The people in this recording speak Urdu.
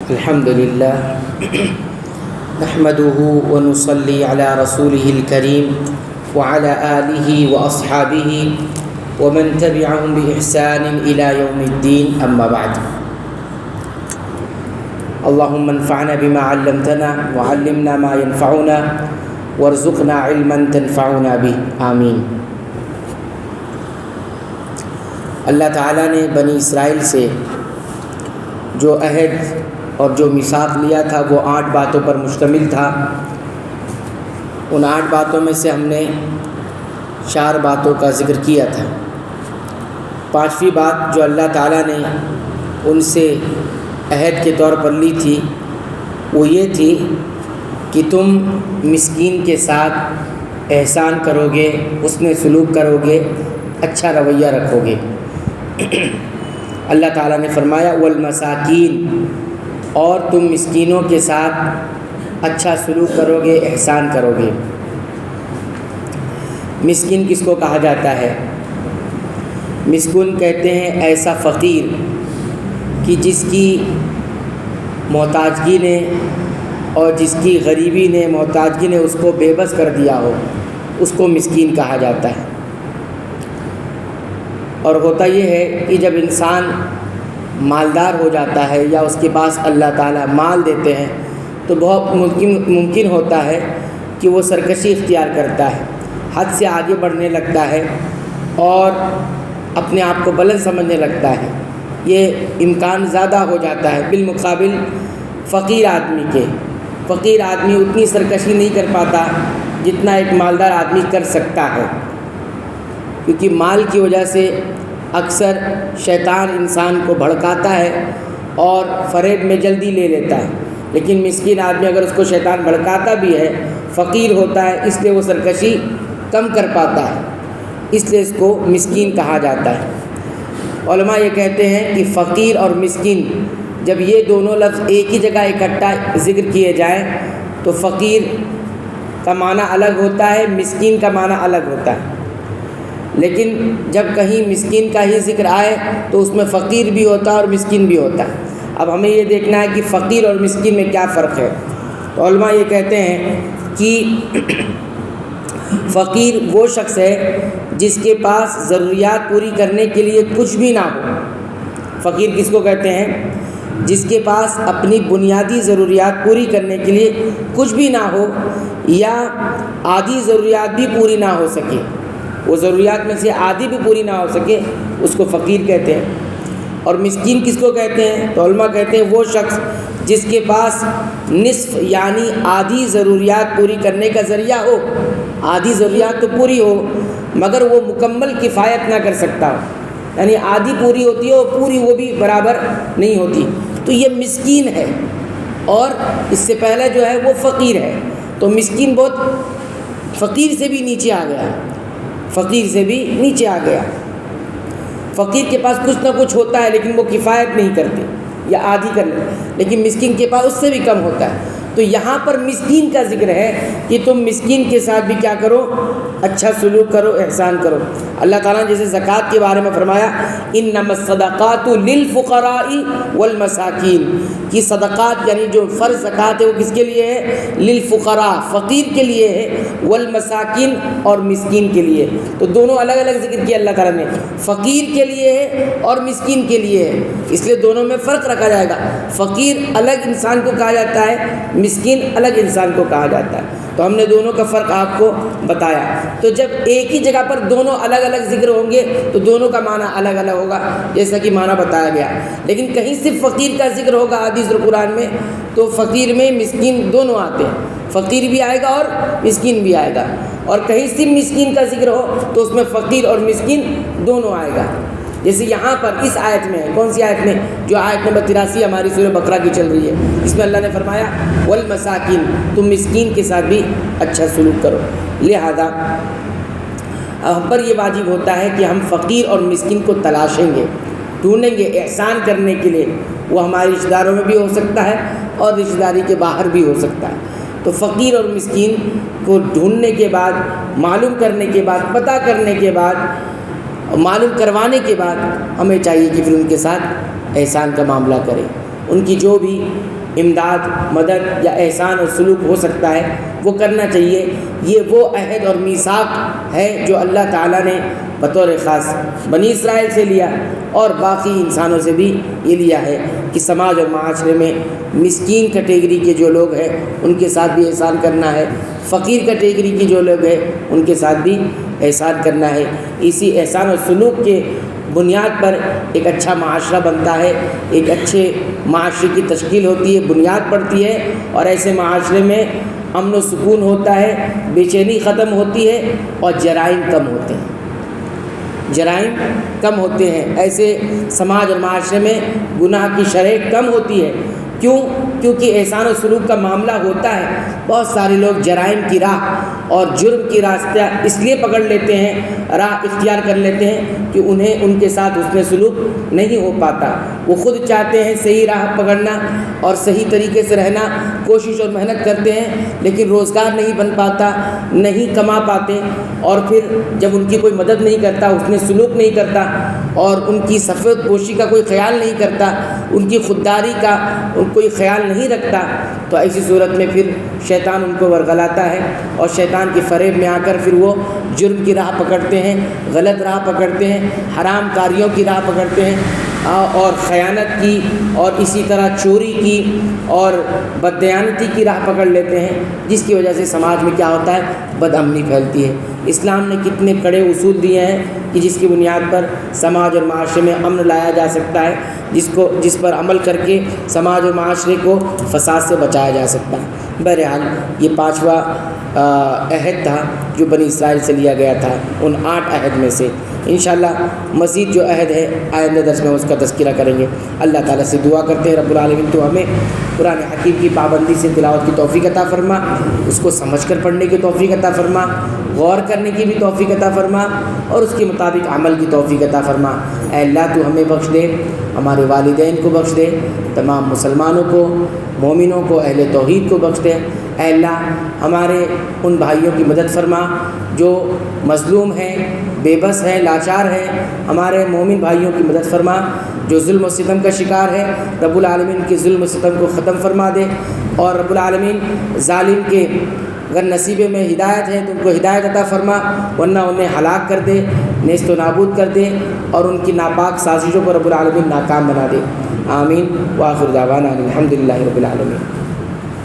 الحمد للہ نحمده ونصلي على رسوله الكريم وعلى آله وأصحابه ومن تبعهم بإحسان إلى يوم الدين أما بعد. اللهم انفعنا بما علمتنا وعلمنا ما ينفعنا وارزقنا علما تنفعنا به آمین. اللہ تعالیٰ نے بنی اسرائیل سے جو عہد اور جو میثاق لیا تھا وہ 8 باتوں پر مشتمل تھا. ان 8 باتوں میں سے ہم نے 4 باتوں کا ذکر کیا تھا. 5ویں بات جو اللہ تعالیٰ نے ان سے عہد کے طور پر لی تھی وہ یہ تھی کہ تم مسکین کے ساتھ احسان کرو گے، حسن سلوک کرو گے، اچھا رویہ رکھو گے. اللہ تعالیٰ نے فرمایا والمساکین، اور تم مسکینوں کے ساتھ اچھا سلوک کرو گے، احسان کرو گے. مسکین کس کو کہا جاتا ہے؟ مسکین کہتے ہیں ایسا فقیر کہ جس کی محتاجگی نے اور جس کی غریبی نے، محتاجگی نے اس کو بے بس کر دیا ہو، اس کو مسکین کہا جاتا ہے. اور ہوتا یہ ہے کہ جب انسان مالدار ہو جاتا ہے یا اس کے پاس اللہ تعالیٰ مال دیتے ہیں تو بہت ممکن ہوتا ہے کہ وہ سرکشی اختیار کرتا ہے، حد سے آگے بڑھنے لگتا ہے اور اپنے آپ کو بلند سمجھنے لگتا ہے. یہ امکان زیادہ ہو جاتا ہے بالمقابل فقیر آدمی کے. فقیر آدمی اتنی سرکشی نہیں کر پاتا جتنا ایک مالدار آدمی کر سکتا ہے، کیونکہ مال کی وجہ سے اکثر شیطان انسان کو بھڑکاتا ہے اور فریب میں جلدی لے لیتا ہے. لیکن مسکین آدمی اگر اس کو شیطان بھڑکاتا بھی ہے، فقیر ہوتا ہے، اس لیے وہ سرکشی کم کر پاتا ہے، اس لیے اس کو مسکین کہا جاتا ہے. علماء یہ کہتے ہیں کہ فقیر اور مسکین جب یہ دونوں لفظ ایک ہی جگہ اکٹھا ذکر کیے جائیں تو فقیر کا معنی الگ ہوتا ہے، مسکین کا معنی الگ ہوتا ہے. لیکن جب کہیں مسکین کا ہی ذکر آئے تو اس میں فقیر بھی ہوتا ہے اور مسکین بھی ہوتا ہے. اب ہمیں یہ دیکھنا ہے کہ فقیر اور مسکین میں کیا فرق ہے. تو علماء یہ کہتے ہیں کہ فقیر وہ شخص ہے جس کے پاس ضروریات پوری کرنے کے لیے کچھ بھی نہ ہو. فقیر کس کو کہتے ہیں؟ جس کے پاس اپنی بنیادی ضروریات پوری کرنے کے لیے کچھ بھی نہ ہو یا آدھی ضروریات بھی پوری نہ ہو سکے، وہ ضروریات میں سے آدھی بھی پوری نہ ہو سکے، اس کو فقیر کہتے ہیں. اور مسکین کس کو کہتے ہیں؟ تو علماء کہتے ہیں وہ شخص جس کے پاس نصف یعنی آدھی ضروریات پوری کرنے کا ذریعہ ہو. آدھی ضروریات تو پوری ہو مگر وہ مکمل کفایت نہ کر سکتا ہو، یعنی آدھی پوری ہوتی ہے اور پوری وہ بھی برابر نہیں ہوتی، تو یہ مسکین ہے. اور اس سے پہلے جو ہے وہ فقیر ہے. تو مسکین بہت فقیر سے بھی نیچے آ گیا، فقیر سے بھی نیچے آ گیا. فقیر کے پاس کچھ نہ کچھ ہوتا ہے لیکن وہ کفایت نہیں کرتے یا آدھی کر لے، لیکن مسکین کے پاس اس سے بھی کم ہوتا ہے. تو یہاں پر مسکین کا ذکر ہے کہ تم مسکین کے ساتھ بھی کیا کرو؟ اچھا سلوک کرو، احسان کرو. اللہ تعالیٰ نے جیسے زکوٰۃ کے بارے میں فرمایا انما الصدقات للفقراء والمساکین، کہ صدقات یعنی جو فرض زکوٰۃ ہے وہ کس کے لیے ہے؟ للفقراء، فقیر کے لیے ہے، والمساکین اور مسکین کے لیے. تو دونوں الگ الگ ذکر کیا اللہ تعالیٰ نے، فقیر کے لیے ہے اور مسکین کے لیے ہے، اس لیے دونوں میں فرق رکھا جائے گا. فقیر الگ انسان کو کہا جاتا ہے، مسکین الگ انسان کو کہا جاتا ہے. تو ہم نے دونوں کا فرق آپ کو بتایا. تو جب ایک ہی جگہ پر دونوں الگ الگ ذکر ہوں گے تو دونوں کا معنی الگ الگ ہوگا جیسا کہ معنی بتایا گیا. لیکن کہیں صرف فقیر کا ذکر ہوگا حدیث قرآن میں تو فقیر میں مسکین دونوں آتے ہیں، فقیر بھی آئے گا اور مسکین بھی آئے گا. اور کہیں صرف مسکین کا ذکر ہو تو اس میں فقیر اور مسکین دونوں آئے گا. جیسے یہاں پر اس آیت میں ہے، کون سی آیت میں؟ جو آیت نمبر 83 ہماری سورہ بقرہ کی چل رہی ہے، اس میں اللہ نے فرمایا والمساکین، تم مسکین کے ساتھ بھی اچھا سلوک کرو. لہذا ہم پر یہ واجب ہوتا ہے کہ ہم فقیر اور مسکین کو تلاشیں گے، ڈھونڈیں گے احسان کرنے کے لیے. وہ ہمارے رشتہ داروں میں بھی ہو سکتا ہے اور رشتہ داری کے باہر بھی ہو سکتا ہے. تو فقیر اور مسکین کو ڈھونڈنے کے بعد، معلوم کرنے کے بعد، پتہ کرنے کے بعد، معلوم کروانے کے بعد ہمیں چاہیے کہ پھر ان کے ساتھ احسان کا معاملہ کریں. ان کی جو بھی امداد، مدد یا احسان اور سلوک ہو سکتا ہے وہ کرنا چاہیے۔ یہ وہ عہد اور میثاق ہے جو اللہ تعالیٰ نے بطور خاص بنی اسرائیل سے لیا اور باقی انسانوں سے بھی یہ لیا ہے کہ سماج اور معاشرے میں مسکین کیٹیگری کے جو لوگ ہیں ان کے ساتھ بھی احسان کرنا ہے، فقیر کیٹیگری کی جو لوگ ہیں ان کے ساتھ بھی احسان کرنا ہے۔ اسی احسان اور سلوک کے بنیاد پر ایک اچھا معاشرہ بنتا ہے، ایک اچھے معاشرے کی تشکیل ہوتی ہے، بنیاد پڑتی ہے، اور ایسے معاشرے میں امن و سکون ہوتا ہے، بے چینی ختم ہوتی ہے اور جرائم کم ہوتے ہیں، جرائم کم ہوتے ہیں۔ ایسے سماج اور معاشرے میں گناہ کی شرح کم ہوتی ہے۔ کیونکہ احسان و سلوک کا معاملہ ہوتا ہے، بہت سارے لوگ جرائم کی راہ اور جرم کی راستہ اس لیے پکڑ لیتے ہیں، راہ اختیار کر لیتے ہیں کہ انہیں ان کے ساتھ حسن سلوک نہیں ہو پاتا۔ وہ خود چاہتے ہیں صحیح راہ پکڑنا اور صحیح طریقے سے رہنا، کوشش اور محنت کرتے ہیں، لیکن روزگار نہیں بن پاتا، نہیں کما پاتے، اور پھر جب ان کی کوئی مدد نہیں کرتا، حسن سلوک نہیں کرتا اور ان کی سفید پوشی کا کوئی خیال نہیں کرتا، ان کی خودداری کا کوئی خیال نہیں رکھتا، تو ایسی صورت میں پھر شیطان ان کو ورغلاتا ہے اور شیطان کے فریب میں آ کر پھر وہ جرم کی راہ پکڑتے ہیں، غلط راہ پکڑتے ہیں، حرام کاریوں کی راہ پکڑتے ہیں، اور خیانت کی اور اسی طرح چوری کی اور بددیانتی کی راہ پکڑ لیتے ہیں، جس کی وجہ سے سماج میں کیا ہوتا ہے، بد امنی پھیلتی ہے۔ اسلام نے کتنے کڑے اصول دیے ہیں کہ جس کی بنیاد پر سماج اور معاشرے میں امن لایا جا سکتا ہے، جس پر عمل کر کے سماج اور معاشرے کو فساد سے بچایا جا سکتا ہے۔ بہرحال یہ 5واں عہد تھا جو بنی اسرائیل سے لیا گیا تھا، ان 8 عہد میں سے۔ انشاءاللہ مزید جو عہد ہے آئندہ درس میں اس کا تذکرہ کریں گے۔ اللہ تعالیٰ سے دعا کرتے ہیں رب العالمین تو ہمیں قرآن حکیم کی پابندی سے تلاوت کی توفیق عطا فرما، اس کو سمجھ کر پڑھنے کی توفیق عطا فرما، غور کرنے کی بھی توفیق عطا فرما اور اس کے مطابق عمل کی توفیق عطا فرما۔ اے اللہ تو ہمیں بخش دے، ہمارے والدین کو بخش دے، تمام مسلمانوں کو، مومنوں کو، اہل توحید کو بخش دے۔ اے اللہ ہمارے ان بھائیوں کی مدد فرما جو مظلوم ہیں، بے بس ہیں، لاچار ہیں، ہمارے مومن بھائیوں کی مدد فرما جو ظلم و ستم کا شکار ہے، رب العالمین کے ظلم و ستم کو ختم فرما دے، اور رب العالمین ظالم کے اگر نصیبے میں ہدایت ہے تو ان کو ہدایت عطا فرما، ورنہ انہیں ہلاک کر دے، نیست و نابود کر دے، اور ان کی ناپاک سازشوں کو رب العالمین ناکام بنا دے۔ آمین۔ وآخر دعوانا الحمدللہ رب العالمین۔